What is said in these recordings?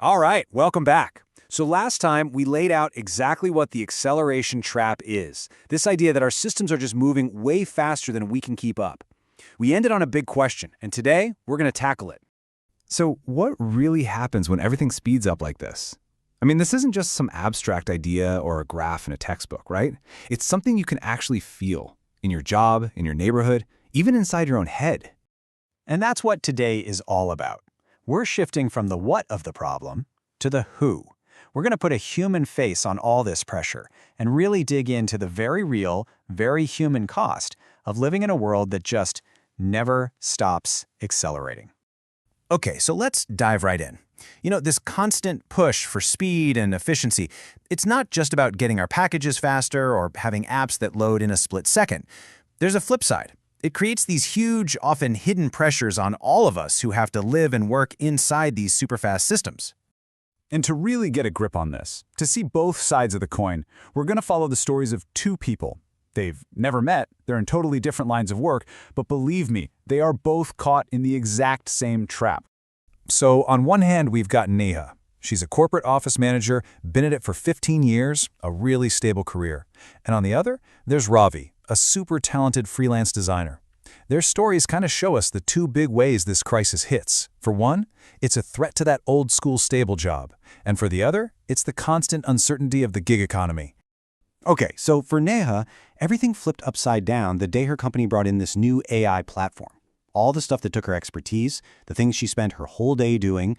All right, welcome back. So last time, we laid out exactly what the acceleration trap is. This idea that our systems are just moving way faster than we can keep up. We ended on a big question, and today, we're going to tackle it. So what really happens when everything speeds up like this? I mean, this isn't just some abstract idea or a graph in a textbook, right? It's something you can actually feel in your job, in your neighborhood, even inside your own head. And that's what today is all about. We're shifting from the what of the problem to the who. We're going to put a human face on all this pressure and really dig into the very real, very human cost of living in a world that just never stops accelerating. Okay, so let's dive right in. This constant push for speed and efficiency, it's not just about getting our packages faster or having apps that load in a split second. There's a flip side. It creates these huge, often hidden pressures on all of us who have to live and work inside these super-fast systems. And to really get a grip on this, to see both sides of the coin, we're going to follow the stories of two people. They've never met, they're in totally different lines of work, but believe me, they are both caught in the exact same trap. So on one hand, we've got Neha. She's a corporate office manager, been at it for 15 years, a really stable career. And on the other, there's Ravi, a super talented freelance designer. Their stories kind of show us the two big ways this crisis hits. For one, it's a threat to that old-school stable job. And for the other, it's the constant uncertainty of the gig economy. Okay, so for Neha, everything flipped upside down the day her company brought in this new AI platform. All the stuff that took her expertise, the things she spent her whole day doing,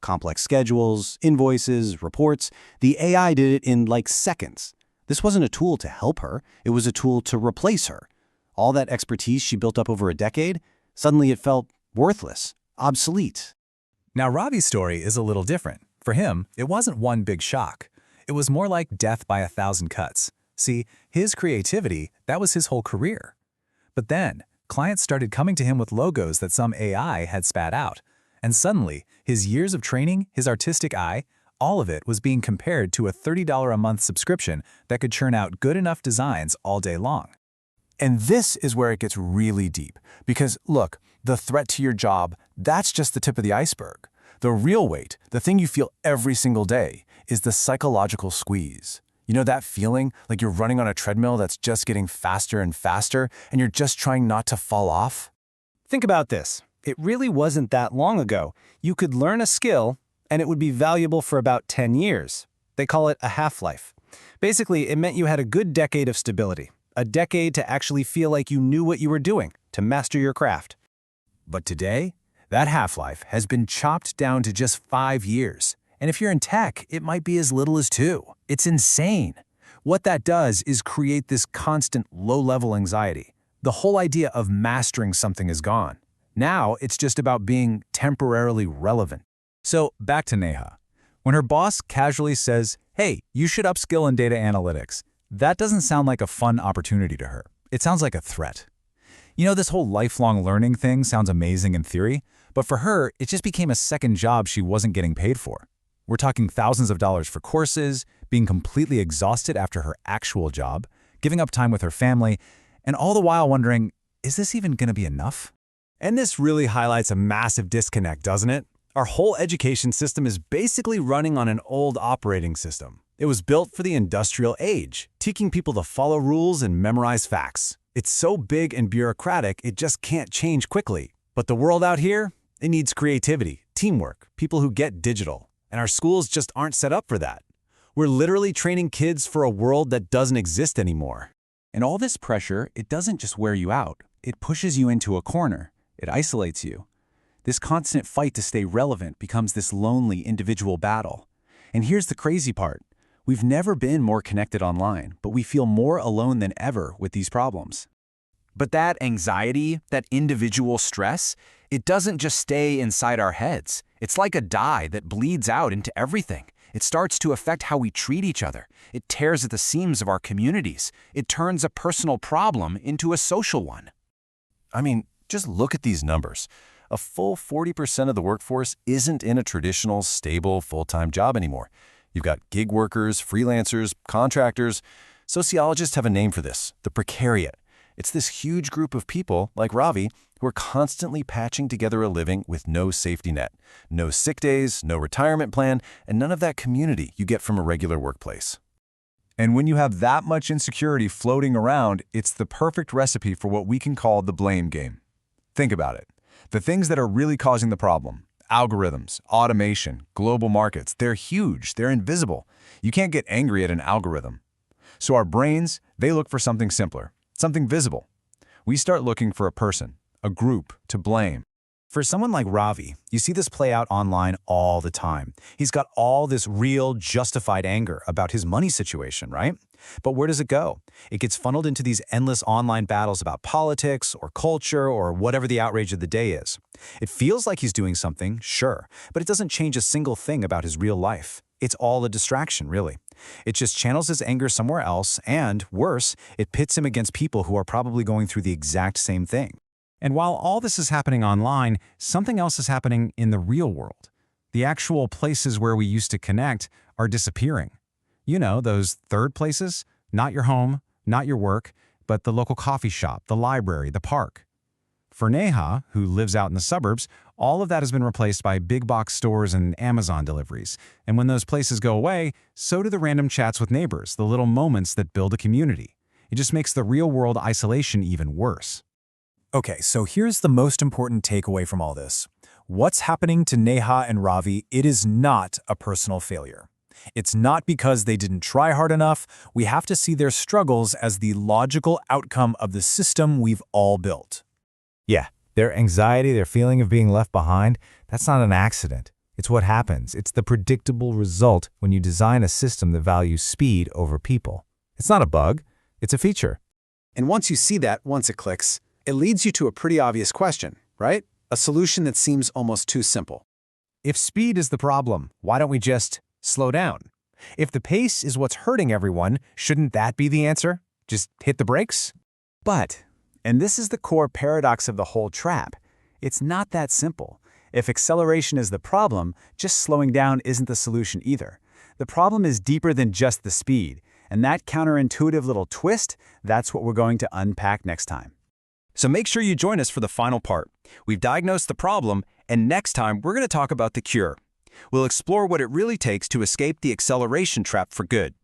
complex schedules, invoices, reports, the AI did it in like seconds. This wasn't a tool to help her, it was a tool to replace her. All that expertise she built up over a decade, suddenly it felt worthless, obsolete. Now, Ravi's story is a little different. For him, it wasn't one big shock. It was more like death by 1,000 cuts. See, his creativity, that was his whole career. But then, clients started coming to him with logos that some AI had spat out. And suddenly, his years of training, his artistic eye, all of it was being compared to a $30 a month subscription that could churn out good enough designs all day long. And this is where it gets really deep. Because, look, the threat to your job, that's just the tip of the iceberg. The real weight, the thing you feel every single day, is the psychological squeeze. You know that feeling like you're running on a treadmill that's just getting faster and faster, and you're just trying not to fall off? Think about this. It really wasn't that long ago. You could learn a skill, and it would be valuable for about 10 years. They call it a half-life. Basically, it meant you had a good decade of stability. A decade to actually feel like you knew what you were doing, to master your craft. But today, that half-life has been chopped down to just 5 years. And if you're in tech, it might be as little as 2. It's insane. What that does is create this constant low-level anxiety. The whole idea of mastering something is gone. Now, it's just about being temporarily relevant. So, back to Neha. When her boss casually says, "Hey, you should upskill in data analytics," that doesn't sound like a fun opportunity to her. It sounds like a threat. This whole lifelong learning thing sounds amazing in theory, but for her, it just became a second job she wasn't getting paid for. We're talking thousands of dollars for courses, being completely exhausted after her actual job, giving up time with her family, and all the while wondering, is this even going to be enough? And this really highlights a massive disconnect, doesn't it? Our whole education system is basically running on an old operating system. It was built for the industrial age, teaching people to follow rules and memorize facts. It's so big and bureaucratic, it just can't change quickly. But the world out here, it needs creativity, teamwork, people who get digital. And our schools just aren't set up for that. We're literally training kids for a world that doesn't exist anymore. And all this pressure, it doesn't just wear you out. It pushes you into a corner. It isolates you. This constant fight to stay relevant becomes this lonely individual battle. And here's the crazy part. We've never been more connected online, but we feel more alone than ever with these problems. But that anxiety, that individual stress, it doesn't just stay inside our heads. It's like a dye that bleeds out into everything. It starts to affect how we treat each other. It tears at the seams of our communities. It turns a personal problem into a social one. I mean, just look at these numbers. A full 40% of the workforce isn't in a traditional, stable, full-time job anymore. You've got gig workers, freelancers, contractors. Sociologists have a name for this, the precariat. It's this huge group of people, like Ravi, We're constantly patching together a living with no safety net, no sick days, no retirement plan, and none of that community you get from a regular workplace. And when you have that much insecurity floating around, it's the perfect recipe for what we can call the blame game. Think about it. The things that are really causing the problem, algorithms, automation, global markets, they're huge, they're invisible. You can't get angry at an algorithm. So our brains, they look for something simpler, something visible. We start looking for a person, a group to blame. For someone like Ravi, you see this play out online all the time. He's got all this real, justified anger about his money situation, right? But where does it go? It gets funneled into these endless online battles about politics or culture or whatever the outrage of the day is. It feels like he's doing something, sure, but it doesn't change a single thing about his real life. It's all a distraction, really. It just channels his anger somewhere else, and worse, it pits him against people who are probably going through the exact same thing. And while all this is happening online, something else is happening in the real world. The actual places where we used to connect are disappearing. You know, those third places? Not your home, not your work, but the local coffee shop, the library, the park. For Neha, who lives out in the suburbs, all of that has been replaced by big box stores and Amazon deliveries. And when those places go away, so do the random chats with neighbors, the little moments that build a community. It just makes the real-world isolation even worse. Okay, so here's the most important takeaway from all this. What's happening to Neha and Ravi, it is not a personal failure. It's not because they didn't try hard enough. We have to see their struggles as the logical outcome of the system we've all built. Yeah, their anxiety, their feeling of being left behind, that's not an accident. It's what happens. It's the predictable result when you design a system that values speed over people. It's not a bug, it's a feature. And once you see that, once it clicks, it leads you to a pretty obvious question, right? A solution that seems almost too simple. If speed is the problem, why don't we just slow down? If the pace is what's hurting everyone, shouldn't that be the answer? Just hit the brakes? But, and this is the core paradox of the whole trap, it's not that simple. If acceleration is the problem, just slowing down isn't the solution either. The problem is deeper than just the speed, and that counterintuitive little twist, that's what we're going to unpack next time. So make sure you join us for the final part. We've diagnosed the problem, and next time we're going to talk about the cure. We'll explore what it really takes to escape the acceleration trap for good.